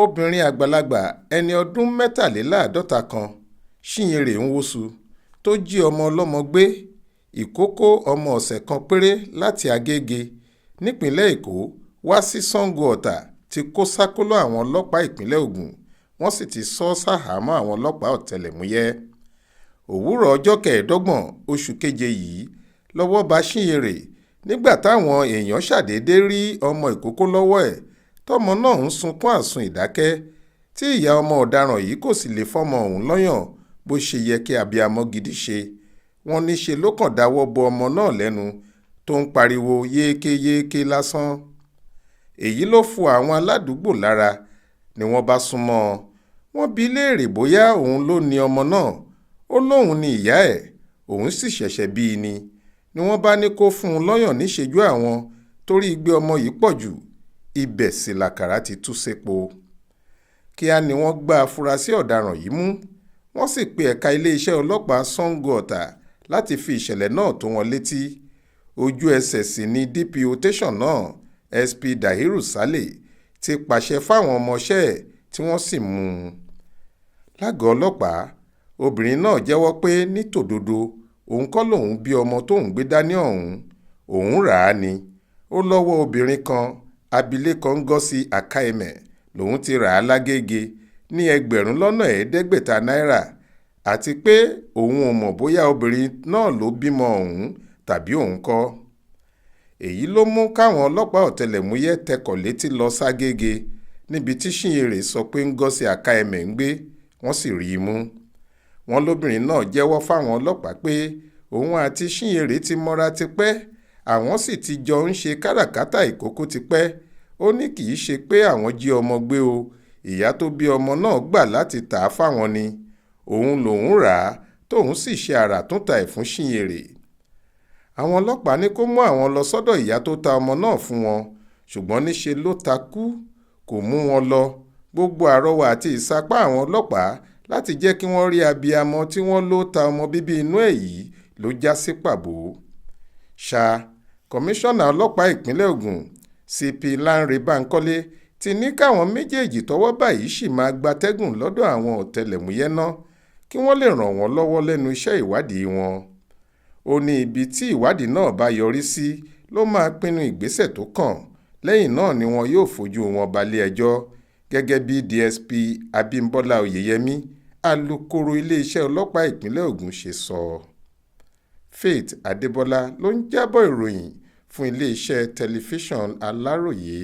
obìnrin àgbàlagbà ẹni ọdún mẹ́tàléláàádọ́ta kan Chinyere Nwosu tó jí ọmọ ọlọ́mọ gbé ìkókó ọmọ ọ̀sẹ̀ kan péré láti Agége nípínlẹ̀ Èkó wá sí Sango-Ọ̀tà ti kó sákóló àwọn ọlọ́pàá ìpínlẹ̀ Ògùn wọ́n sì ti sọ ọ́ sáhàámọ́ àwọn ọlọ́pàá ọ̀tẹlẹ̀múyẹ́. Òwúrọ̀ ọjọ́ 25 oṣù keje yìí lọ́wọ́ bá Chinyere nígbà táwọn èèyàn ṣàdédé rí ọmọ ìkókó lọ́wọ́ ẹ̀ tọ́mọ náà ń sunkún àsun ìdákẹ́ tí ìyá ọmọ ọ̀daràn yìí kò sì lè fọ́mọ ọ̀hún lọ́yàn bó ṣe yẹ kí abiyamọ gidi ṣe. Wọ́n ní ṣe ló kàn dáwọ́ bo ọmọ náà lẹ́nu tó ń pariwo yékéyéké lásán. Èyí ló fu àwọn aládùúgbò lára ni wọ́n bá súnmọ́ ọ. Wọ́n bi léèrè bóyá òun ló ní ọmọ náà. Ó lóun ni ìyá ẹ̀, òun sì ṣẹ̀ṣẹ̀ bí i ni wọ́n bá ní kó fún un lọ́yàn níṣẹ́jú àwọn torí igbe ọmọ yìí pọ̀ jù. Ibẹ̀ sì làkàrà ti tú sépo. Kíá ni wọ́n gbá afurasí ọ̀daràn yìí mú. Wọ́n sì pe ẹ̀ka iléeṣẹ́ ọlọ́pàá Sango-Ọ̀tà láti fi ìṣẹ̀lẹ̀ náà tó wọn létí. Ojú ẹsẹ̀ sì ni DPO tẹ̀sán náà SP Dahiru Sale ti pàṣẹ fáwọn ọmọọṣẹ́ ẹ̀ tí wọ́n sì mú un. Lágọ̀ọ́ ọlọ́pàá obìnrin náà jẹ́wọ́ pé ní tòdodo òun kọ́ lòun bí ọmọ tóun gbé dání ọ̀hún, òun rà á ni. Ó lọ́wọ́ obìnrin kan abilékọ Ngozi Akaeme lòun ti rà á lágége ní $500 náírà àti pé òun ò mọ̀ bóyá obìnrin náà ló bímọ ọ̀hún tàbí òun kọ́. Èyí ló mú káwọn ọlọ́pàá ọ̀tẹlẹ̀múyẹ́ tẹkọ̀ létí lọ ságége níbi tí Chinyere sọ pé Ngozi Akaeme ń gbé, wọ́n sì rí i mú. Wọ́n lóbìnrin náà jẹ́wọ́ fáwọn ọlọ́pàá pé òun àti Chinyere ti mọ́ra tipẹ́, àwọn sì ti jọ ń ṣe káràkátà ìkókó tipẹ́. Ó ní kì í ṣe pé àwọn jí ọmọ gbé o, ìyá tó bí ọmọ náà gbà láti tà á fáwọn ni. Òun lòun rà á tóun sì ṣe àràtúntà ẹ̀ fún Chinyere. Àwọn ọlọ́pàá ní kó mú àwọn lọ sọ́dọ̀ ìyá tó ta ọmọ náà fún wọn, ṣùgbọ́n níṣe ló takú, kò mú wọn lọ. Gbogbo àrọwà àti ìsapá àwọn ọlọ́pàá láti jẹ́ kí wọ́n rí abiyamọ tí wọ́n ló ta ọmọ bíbí inú ẹ̀ yìí ló já sí pàbó. Kọmíṣánná ọlọ́pàá ìpínlẹ̀ Ògùn CP Lanre Bankole ti ní káwọn méjèèjì tọ́wọ́ báyìí sì máa gbatẹ́gùn lọ́dọ̀ àwọn ọ̀tẹlẹ̀múyẹ́ náà kí wọ́n lè ràn wọ́n lọ́wọ́ lẹ́nu iṣẹ́ ìwádìí wọn. Ó ní ibi tí ìwádìí náà bá yọrí sí ló máa pinnu ìgbésẹ̀ tó kàn. Lẹ́yìn náà ni wọn yóò fojú wọn balẹ̀-ẹjọ́ gẹ́gẹ́ bí DSP Abímbọ́lá Oyèyẹmí alukoro iléeṣẹ́ ọlọ́pàá ìpínlẹ̀ Ògùn ṣe sọ. Faith Adébọ́lá ló ń jábọ̀ ìròyìn fún iléeṣẹ́ tẹlifíṣàn Aláròyé.